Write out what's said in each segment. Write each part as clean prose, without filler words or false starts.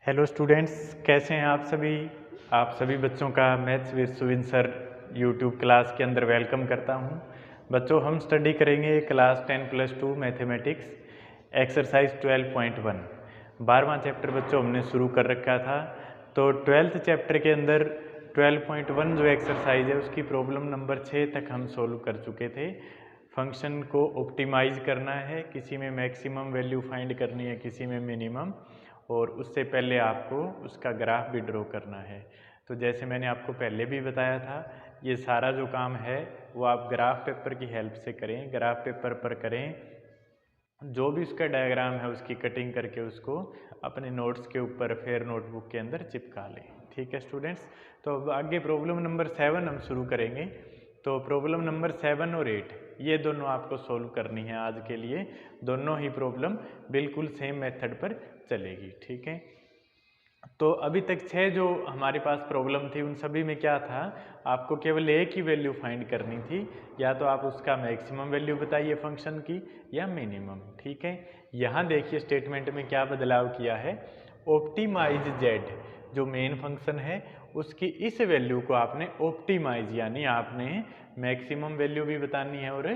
Hello students, कैसे हैं आप सभी बच्चों का maths with Suvin sir YouTube class के अंदर वेलकम करता हूं। बच्चों, हम स्टडी करेंगे क्लास 10+2 मैथमेटिक्स एक्सरसाइज 12.1। 12वां चैप्टर बच्चों हमने शुरू कर रखा था। तो 12th चैप्टर के अंदर 12.1 जो एक्सरसाइज है उसकी प्रॉब्लम नंबर 6 तक हम सोल्व कर चुके थे। फंक्शन को ऑप्टिमाइज करना है, किसी में मैक्सिमम वैल्यू फाइंड करनी है, किसी में मिनिमम, और उससे पहले आपको उसका ग्राफ भी ड्रॉ करना है। तो जैसे मैंने आपको पहले भी बताया था, ये सारा जो काम है वो आप ग्राफ पेपर की हेल्प से करें। ग्राफ पेपर पर करें, जो भी उसका डायग्राम है उसकी कटिंग करके उसको अपने नोट्स के ऊपर फिर नोटबुक के अंदर चिपका लें। ठीक है स्टूडेंट्स, तो अब आगे प्रॉब्लम नंबर 7 हम शुरू करेंगे। तो प्रॉब्लम नंबर 7 और 8 ये दोनों आपको सोल्व करनी है आज के लिए। दोनों ही प्रॉब्लम बिल्कुल सेम मेथड पर चलेगी। ठीक है, तो अभी तक 6 जो हमारे पास प्रॉब्लम थी उन सभी में क्या था, आपको केवल एक ही वैल्यू फाइंड करनी थी। या तो आप उसका मैक्सिमम वैल्यू बताइए फंक्शन की या मिनिमम। ठीक है, यहाँ देखिए स्टेटमेंट में क्या बदलाव किया है। ऑप्टिमाइज जेड जो मेन फंक्शन है उसकी इस वैल्यू को आपने ऑप्टिमाइज यानी आपने मैक्सिमम वैल्यू भी बतानी है और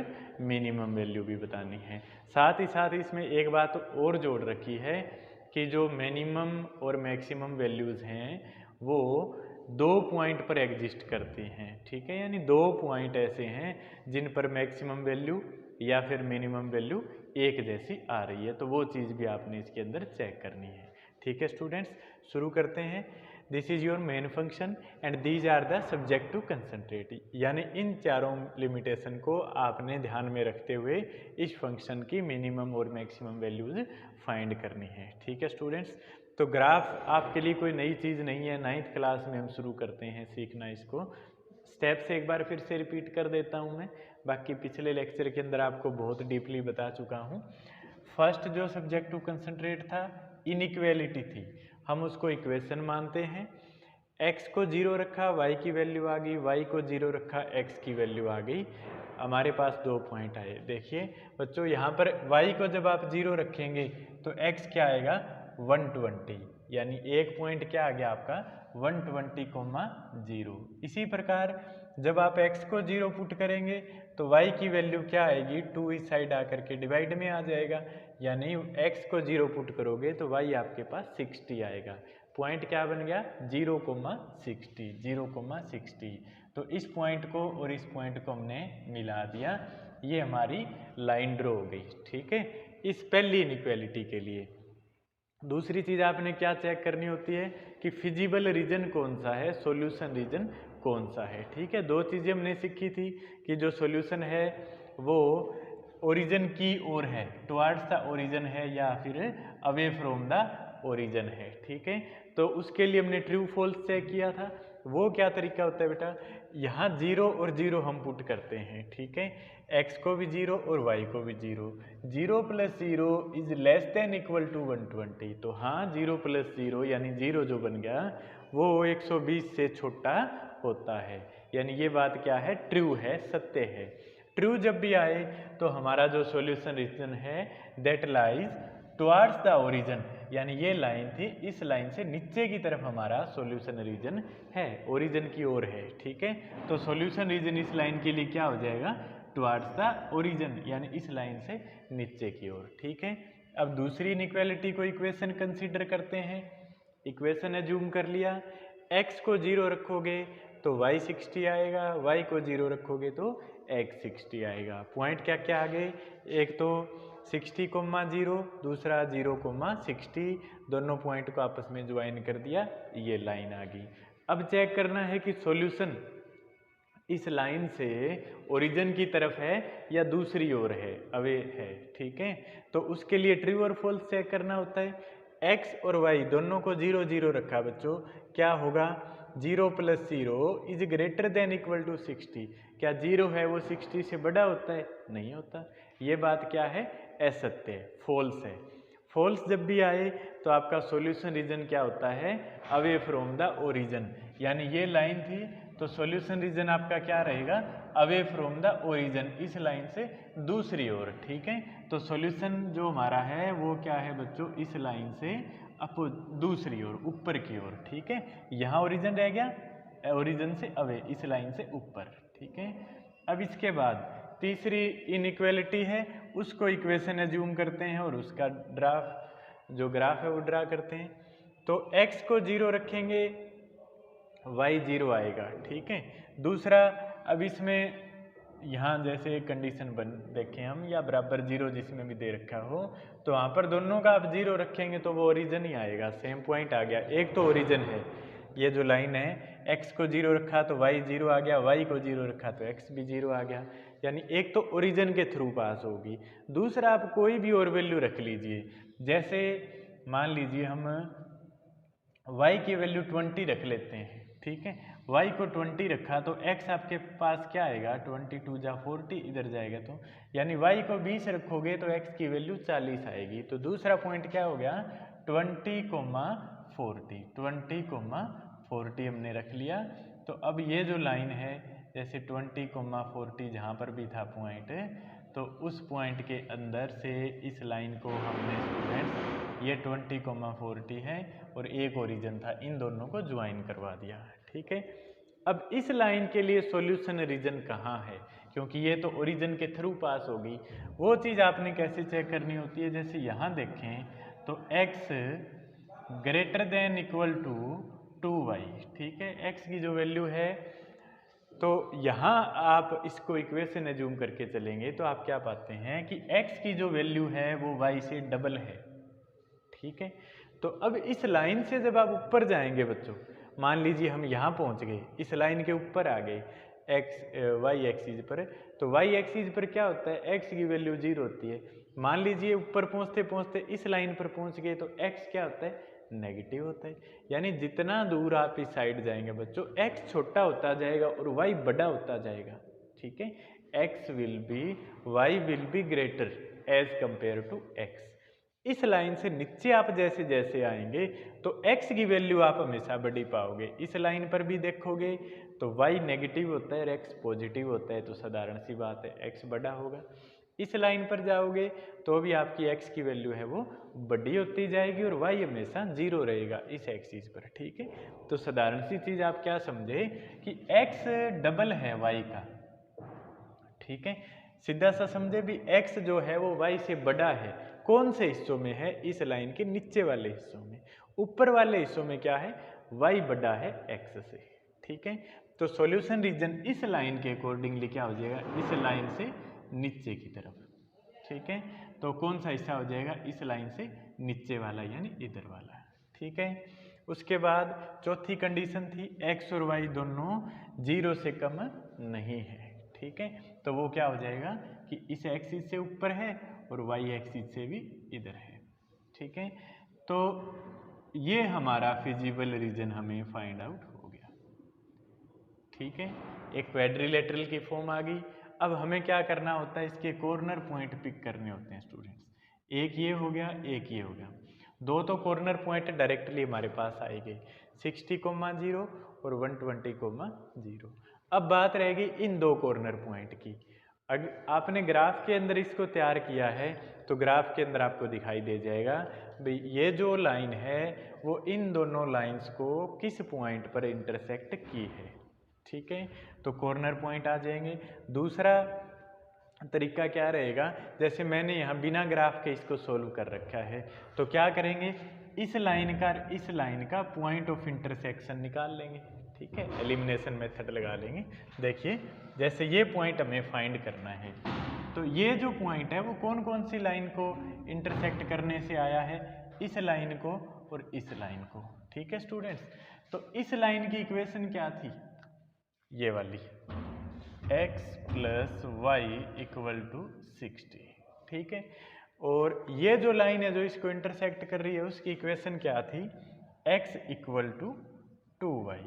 मिनिमम वैल्यू भी बतानी है। साथ ही साथ इसमें एक बात और जोड़ रखी है कि जो मिनिमम और मैक्सिमम वैल्यूज़ हैं वो 2 पॉइंट पर एग्जिस्ट करती हैं। ठीक है, यानी 2 पॉइंट ऐसे हैं जिन पर मैक्सिमम वैल्यू या फिर मिनिमम वैल्यू एक जैसी आ रही है, तो वो चीज़ भी आपने इसके अंदर चेक करनी है। ठीक है स्टूडेंट्स, शुरू करते हैं। This is your main function and these are the subject to concentrate, यानी इन चारों लिमिटेशन को आपने ध्यान में रखते हुए इस फंक्शन की मिनिमम और मैक्सिमम वैल्यूज फाइंड करनी है। ठीक है स्टूडेंट्स, तो ग्राफ आपके लिए कोई नई चीज़ नहीं है, 9th क्लास में हम शुरू करते हैं सीखना इसको। स्टेप से एक बार फिर से रिपीट कर देता हूँ मैं, बाकी पिछले लेक्चर के अंदर आपको बहुत डीपली बता चुका हूँ। फर्स्ट जो सब्जेक्ट टू कंसंट्रेट था इनइक्वेलिटी थी, हम उसको इक्वेशन मानते हैं। x को 0 रखा, y की वैल्यू आ गई, y को 0 रखा, x की वैल्यू आ गई। हमारे पास 2 पॉइंट आए। देखिए बच्चों, यहाँ पर y को जब आप 0 रखेंगे तो x क्या आएगा 120, यानी एक पॉइंट क्या आ गया आपका 120,0। इसी प्रकार जब आप x को 0 पुट करेंगे तो y की वैल्यू क्या आएगी 2 इस साइड आकर के डिवाइड में आ जाएगा, यानी x को 0 पुट करोगे तो y आपके पास 60 आएगा। पॉइंट क्या बन गया 0,60, 0,60। तो इस पॉइंट को और इस पॉइंट को हमने मिला दिया, ये हमारी लाइन ड्रॉ हो गई। ठीक है, इस पहली इनइक्वालिटी के लिए। दूसरी चीज़ आपने क्या चेक करनी होती है कि फिजिबल रीजन कौन सा है, सॉल्यूशन रीजन कौन सा है। ठीक है, दो चीज़ें हमने सीखी थी कि जो सॉल्यूशन है वो ओरिजिन की ओर है, टुवर्ड्स द ओरिजिन है, या फिर अवे फ्रॉम द ओरिजिन है। ठीक है, तो उसके लिए हमने ट्रू फॉल्स चेक किया था। वो क्या तरीका होता है बेटा, यहाँ 0 और 0 हम पुट करते हैं। ठीक है, x को भी 0 और y को भी 0, 0 + 0 is less than equal to 120। तो हाँ, 0 + 0 यानी 0 जो बन गया वो 120 से छोटा होता है, यानी ये बात क्या है ट्रू है, सत्य है। ट्रू जब भी आए तो हमारा जो सॉल्यूशन रीजन है that lies towards the origin, यानी ये लाइन थी, इस लाइन से नीचे की तरफ हमारा सॉल्यूशन रीजन है, ओरिजिन की ओर है। ठीक है, तो सॉल्यूशन रीजन इस लाइन के लिए क्या हो जाएगा टुवर्ड्स द ओरिजिन, यानी इस लाइन से नीचे की ओर। ठीक है, अब दूसरी इनइक्वालिटी को इक्वेशन कंसीडर करते हैं। इक्वेशन एज्यूम कर लिया, x को 0 रखोगे तो y 60 आएगा, y को 0 रखोगे तो x 60 आएगा। पॉइंट क्या क्या आ गए, एक तो 60,0, दूसरा 0,60, दोनों पॉइंट को आपस में ज्वाइन कर दिया, ये लाइन आ गई। अब चेक करना है कि सॉल्यूशन इस लाइन से ओरिजिन की तरफ है या दूसरी ओर है, अवे है। ठीक है, तो उसके लिए ट्रू और फॉल्स चेक करना होता है। x और y दोनों को 0 0 रखा बच्चों, क्या होगा 0 + 0 is greater than equal to 60। क्या 0 है वो 60 से बड़ा होता है, नहीं होता। ये बात क्या है असत्य है, फॉल्स है। फॉल्स जब भी आए तो आपका सॉल्यूशन रीजन क्या होता है अवे फ्रॉम द ओरिजिन, यानी ये लाइन थी तो सॉल्यूशन रीजन आपका क्या रहेगा, अवे फ्रॉम द ओरिजिन, इस लाइन से दूसरी ओर। ठीक है, तो सॉल्यूशन जो हमारा है वो क्या है बच्चों, इस लाइन से दूसरी ओर, ऊपर की ओर। ठीक है, यहाँ ओरिजिन रह गया, ओरिजिन से अवे, इस लाइन से ऊपर। ठीक है, अब इसके बाद तीसरी इनइक्वालिटी है, उसको इक्वेशन एज्यूम करते हैं और उसका ग्राफ है वो ड्रा करते हैं। तो x को 0 रखेंगे, y 0 आएगा। ठीक है, दूसरा, अब इसमें यहाँ जैसे कंडीशन देखें हम, या बराबर 0 जिसमें भी दे रखा हो, तो वहाँ पर दोनों का आप 0 रखेंगे तो वो ओरिजिन ही आएगा, सेम पॉइंट आ गया। एक तो ओरिजिन है, ये जो लाइन है, x को 0 रखा तो y 0 आ गया, y को 0 रखा तो x भी 0 आ गया, यानी एक तो ओरिजिन के थ्रू पास होगी। दूसरा, आप कोई भी और वैल्यू रख लीजिए, जैसे मान लीजिए हम y की वैल्यू 20 रख लेते हैं। ठीक है, y को 20 रखा तो x आपके पास क्या आएगा, 22 जा 40, इधर जाएगा तो, यानी y को 20 रखोगे तो x की वैल्यू 40 आएगी। तो दूसरा पॉइंट क्या हो गया, 20,40, 20,40 हमने रख लिया। तो अब ये जो लाइन है, जैसे 20,40 जहाँ पर भी था पॉइंट, तो उस पॉइंट के अंदर से इस लाइन को हमने स्टूडेंट्स, ये 20,40 है और एक ओरिजिन था, इन दोनों को ज्वाइन करवा दिया। ठीक है, अब इस लाइन के लिए सॉल्यूशन रीजन कहाँ है, क्योंकि ये तो ओरिजिन के थ्रू पास होगी। वो चीज़ आपने कैसे चेक करनी होती है, जैसे यहाँ देखें तो x greater than equal to 2y। ठीक है, x की जो वैल्यू है, तो यहाँ आप इसको इक्वेशन एज्यूम करके चलेंगे तो आप क्या पाते हैं कि x की जो वैल्यू है वो y से डबल है। ठीक है, तो अब इस लाइन से जब आप ऊपर जाएंगे बच्चों, मान लीजिए हम यहाँ पहुँच गए, इस लाइन के ऊपर आ गए, y एक्सिस पर, तो y एक्सिस पर क्या होता है, x की वैल्यू 0 होती है। मान लीजिए ऊपर पहुँचते पहुँचते इस लाइन पर पहुँच गए तो x क्या होता है, नेगेटिव होता है। यानी जितना दूर आप इस साइड जाएंगे बच्चों, x छोटा होता जाएगा और y बड़ा होता जाएगा। ठीक है, y will be greater as compare to x। इस लाइन से नीचे आप जैसे जैसे आएंगे तो x की वैल्यू आप हमेशा बड़ी पाओगे। इस लाइन पर भी देखोगे तो y नेगेटिव होता है और x पॉजिटिव होता है, तो साधारण सी बात है x बड़ा होगा। इस लाइन पर जाओगे तो भी आपकी x की वैल्यू है वो बड़ी होती जाएगी और y हमेशा 0 रहेगा इस एक्सिस पर। ठीक है, तो साधारण सी चीज़ आप क्या समझे कि x डबल है y का। ठीक है, सीधा सा समझे भी x जो है वो y से बड़ा है। कौन से हिस्सों में है, इस लाइन के नीचे वाले हिस्सों में। ऊपर वाले हिस्सों में क्या है, y बड़ा है x से। ठीक है, तो सॉल्यूशन रीजन इस लाइन के अकॉर्डिंगली क्या हो जाएगा, इस लाइन से नीचे की तरफ। ठीक है, तो कौन सा हिस्सा हो जाएगा, इस लाइन से नीचे वाला, यानी इधर वाला। ठीक है, उसके बाद चौथी कंडीशन थी x और y दोनों 0 से कम नहीं है। ठीक है, तो वो क्या हो जाएगा कि इस एक्सिस से ऊपर है और y एक्सिस से भी इधर है। ठीक है, तो ये हमारा फिजिबल रीजन हमें फाइंड आउट हो गया। ठीक है, एक क्वाड्रिलेटरल की फॉर्म आ गई। अब हमें क्या करना होता है, इसके कॉर्नर पॉइंट पिक करने होते हैं स्टूडेंट्स। एक ये हो गया, एक ये हो गया, दो तो कॉर्नर पॉइंट डायरेक्टली हमारे पास आएंगे, 60,0 और 120,0। अब बात रहेगी इन दो कॉर्नर पॉइंट की। अगर आपने ग्राफ के अंदर इसको तैयार किया है तो ग्राफ के अंदर आपको दिखाई दे जाएगा भाई ये जो लाइन है वो इन दोनों लाइंस को किस पॉइंट पर इंटरसेक्ट की है। ठीक है, तो कॉर्नर पॉइंट आ जाएंगे। दूसरा तरीका क्या रहेगा, जैसे मैंने यहाँ बिना ग्राफ के इसको सोल्व कर रखा है, तो क्या करेंगे, इस लाइन का पॉइंट ऑफ इंटरसेक्शन निकाल लेंगे। ठीक है, एलिमिनेशन मेथड लगा लेंगे। देखिए, जैसे ये पॉइंट हमें फाइंड करना है, तो ये जो पॉइंट है वो कौन कौन सी लाइन को इंटरसेक्ट करने से आया है, इस लाइन को और इस लाइन को। ठीक है स्टूडेंट्स, तो इस लाइन की इक्वेशन क्या थी, ये वाली, x + y = 60। ठीक है, और ये जो लाइन है जो इसको इंटरसेक्ट कर रही है उसकी इक्वेशन क्या थी, x = 2y।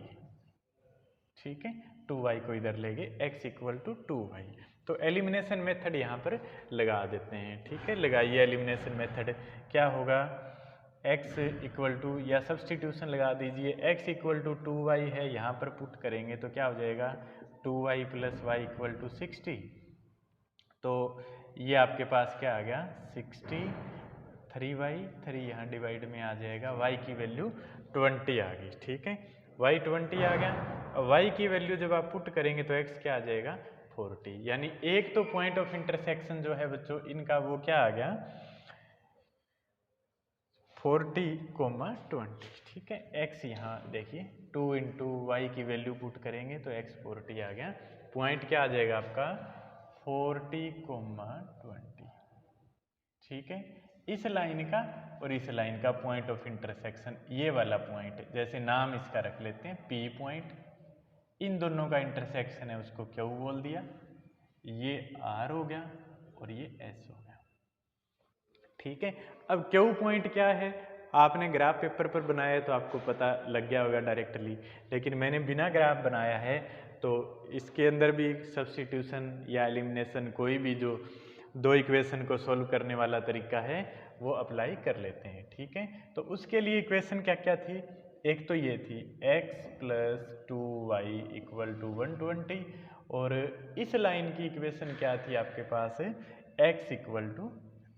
ठीक है, 2y को इधर ले गए, x = 2y। तो एलिमिनेशन मेथड यहाँ पर लगा देते हैं। ठीक है, लगाइए एलिमिनेशन मेथड। क्या होगा, x इक्वल टू, या सब्सटीट्यूशन लगा दीजिए, x इक्वल टू 2y है, यहाँ पर पुट करेंगे तो क्या हो जाएगा 2y plus Y equal to 60। तो ये आपके पास क्या आ गया 60, 3y, 3 यहाँ डिवाइड में आ जाएगा, y की वैल्यू 20 आ गई। ठीक है, y 20 आ गया। और y की वैल्यू जब आप पुट करेंगे तो x क्या आ जाएगा 40। यानी एक तो पॉइंट ऑफ इंटरसेक्शन जो है बच्चों इनका वो क्या आ गया 40,20। ठीक है, x यहाँ देखिए 2 इंटू वाई की वैल्यू पुट करेंगे तो x 40 आ गया। पॉइंट क्या आ जाएगा आपका 40,20। ठीक है, इस लाइन का और इस लाइन का पॉइंट ऑफ इंटरसेक्शन, ये वाला पॉइंट, जैसे नाम इसका रख लेते हैं P पॉइंट, इन दोनों का इंटरसेक्शन है उसको Q बोल दिया, ये R हो गया और ये S हो गया। ठीक है, अब Q पॉइंट क्या है, आपने ग्राफ पेपर पर बनाया है तो आपको पता लग गया होगा डायरेक्टली, लेकिन मैंने बिना ग्राफ बनाया है तो इसके अंदर भी सब्स्टिट्यूशन या एलिमिनेशन, कोई भी जो दो इक्वेशन को सॉल्व करने वाला तरीका है वो अप्लाई कर लेते हैं। ठीक है, तो उसके लिए इक्वेशन क्या क्या थी, एक तो ये थी x plus 2y equal to 120, और इस लाइन की इक्वेशन क्या थी आपके पास x इक्वल टू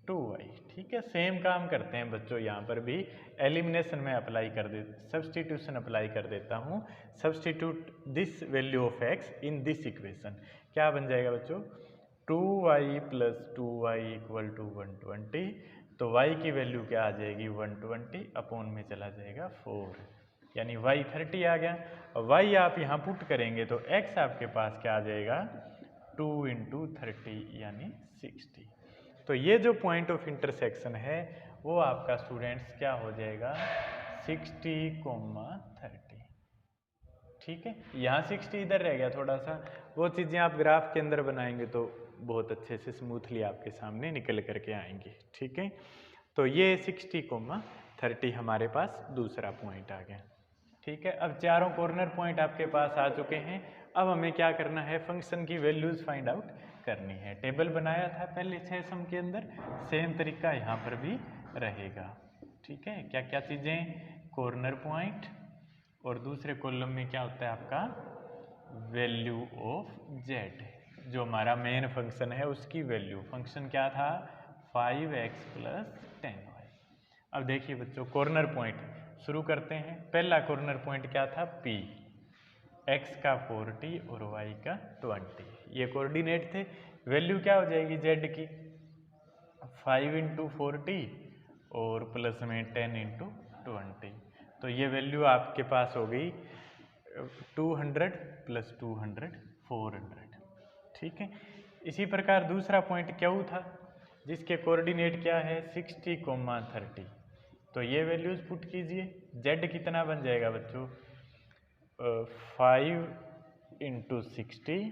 2y। ठीक है, सेम काम करते हैं बच्चों, यहाँ पर भी एलिमिनेशन में अप्लाई कर दे, सब्स्टिट्यूशन अप्लाई कर देता हूँ। Substitute this value of x in this equation, क्या बन जाएगा बच्चों 2y plus 2y equal to 120। तो y की वैल्यू क्या आ जाएगी 120 अपॉन में चला जाएगा 4, यानी y 30 आ गया। और y आप यहाँ पुट करेंगे तो x आपके पास क्या आ जाएगा 2 इंटू 30 यानी 60। तो ये जो पॉइंट ऑफ इंटरसेक्शन है वो आपका स्टूडेंट्स क्या हो जाएगा 60,30। ठीक है, यहाँ 60 इधर रह गया थोड़ा सा, वो चीज़ें आप ग्राफ के अंदर बनाएंगे तो बहुत अच्छे से स्मूथली आपके सामने निकल करके आएंगे। ठीक है, तो ये 60,30 हमारे पास दूसरा पॉइंट आ गया। ठीक है, अब चारों कॉर्नर पॉइंट आपके पास आ चुके हैं। अब हमें क्या करना है, फंक्शन की वैल्यूज फाइंड आउट करनी है। टेबल बनाया था पहले 6 सम के अंदर, सेम तरीका यहाँ पर भी रहेगा। ठीक है, क्या क्या चीज़ें, कॉर्नर पॉइंट, और दूसरे कॉलम में क्या होता है आपका वैल्यू ऑफ z, जो हमारा मेन फंक्शन है उसकी वैल्यू। फंक्शन क्या था 5x प्लस 10y। अब देखिए बच्चों कॉर्नर पॉइंट शुरू करते हैं। पहला कॉर्नर पॉइंट क्या था P, x का 40 और y का 20, ये कोऑर्डिनेट थे। वैल्यू क्या हो जाएगी z की 5 इंटू 40 और प्लस में 10 इंटू 20, तो ये वैल्यू आपके पास हो गई 200 प्लस 200 400। ठीक है, इसी प्रकार दूसरा पॉइंट Q था जिसके कोऑर्डिनेट क्या है 60,30, तो ये वैल्यूज पुट कीजिए। z कितना बन जाएगा बच्चों 5 इंटू 60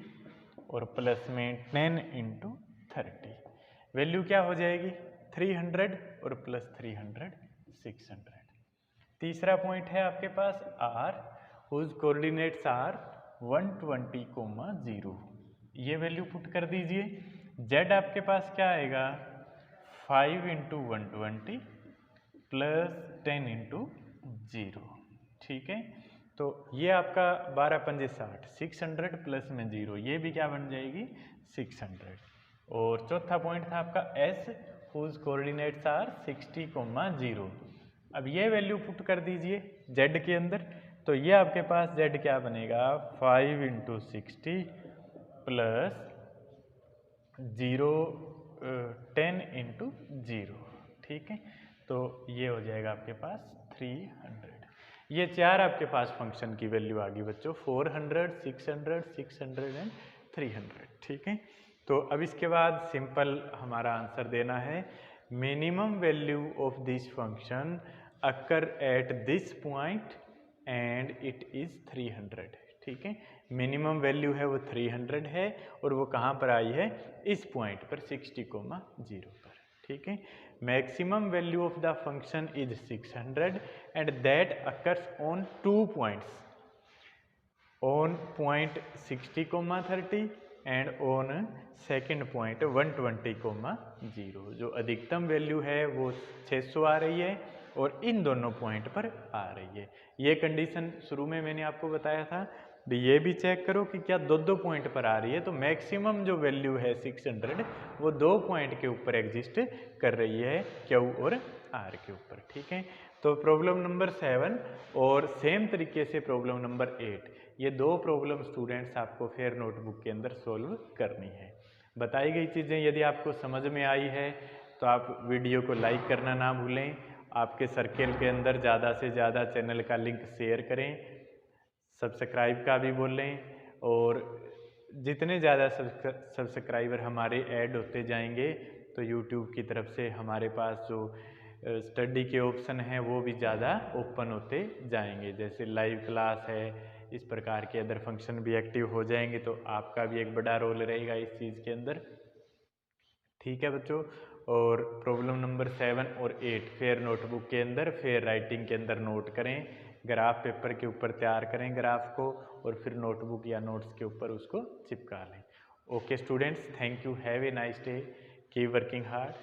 और प्लस में 10 इंटू 30, वैल्यू क्या हो जाएगी 300 और प्लस 300 600। तीसरा पॉइंट है आपके पास R, हुज कोऑर्डिनेट्स आर 120,0, ये वैल्यू पुट कर दीजिए। Z आपके पास क्या आएगा 5 इंटू 120 प्लस 10 इंटू 0। ठीक है, तो ये आपका 12 पंजे 60, 600 प्लस में 0, ये भी क्या बन जाएगी 600। और चौथा पॉइंट था आपका S, हुज कोऑर्डिनेट्स आर 60,0। अब ये वैल्यू पुट कर दीजिए z के अंदर, तो ये आपके पास z क्या बनेगा 5 इंटू 60 प्लस 0 10 इंटू 0। ठीक है, तो ये हो जाएगा आपके पास 300। ये चार आपके पास फंक्शन की वैल्यू आ गई बच्चों 400 600 600 एंड 300। ठीक है, तो अब इसके बाद सिंपल हमारा आंसर देना है, minimum value of this function occur at this point and it is 300। ठीक है, मिनिमम वैल्यू है वो 300 है और वो कहाँ पर आई है इस पॉइंट पर 60,0 पर। ठीक है, maximum value of the function is 600 and that occurs on 2 points, on point 60,30 and on second point 120,0। जो अधिकतम वैल्यू है वो 600 आ रही है और इन दोनों पॉइंट पर आ रही है। ये कंडीशन शुरू में मैंने आपको बताया था। भी ये भी चेक करो कि क्या दो दो पॉइंट पर आ रही है, तो मैक्सिमम जो वैल्यू है 600 वो 2 पॉइंट के ऊपर एग्जिस्ट कर रही है, क्यू और आर के ऊपर। ठीक है, तो प्रॉब्लम नंबर 7 और सेम तरीके से प्रॉब्लम नंबर 8, ये दो प्रॉब्लम स्टूडेंट्स आपको फिर नोटबुक के अंदर सोल्व करनी है। बताई गई चीज़ें यदि आपको समझ में आई है तो आप वीडियो को लाइक करना ना भूलें। आपके सर्किल के अंदर ज़्यादा से ज़्यादा चैनल का लिंक शेयर करें, सब्सक्राइब का भी बोलें, और जितने ज़्यादा सब्सक्राइबर हमारे ऐड होते जाएंगे तो यूट्यूब की तरफ से हमारे पास जो स्टडी के ऑप्शन हैं वो भी ज़्यादा ओपन होते जाएंगे। जैसे लाइव क्लास है, इस प्रकार के अदर फंक्शन भी एक्टिव हो जाएंगे, तो आपका भी एक बड़ा रोल रहेगा इस चीज़ के अंदर। ठीक है बच्चों, और प्रॉब्लम नंबर 7 और 8 फिर नोटबुक के अंदर फिर राइटिंग के अंदर नोट करें, ग्राफ पेपर के ऊपर तैयार करें ग्राफ को, और फिर नोटबुक या नोट्स के ऊपर उसको चिपका लें। Okay students, thank you, have a nice day, keep working hard.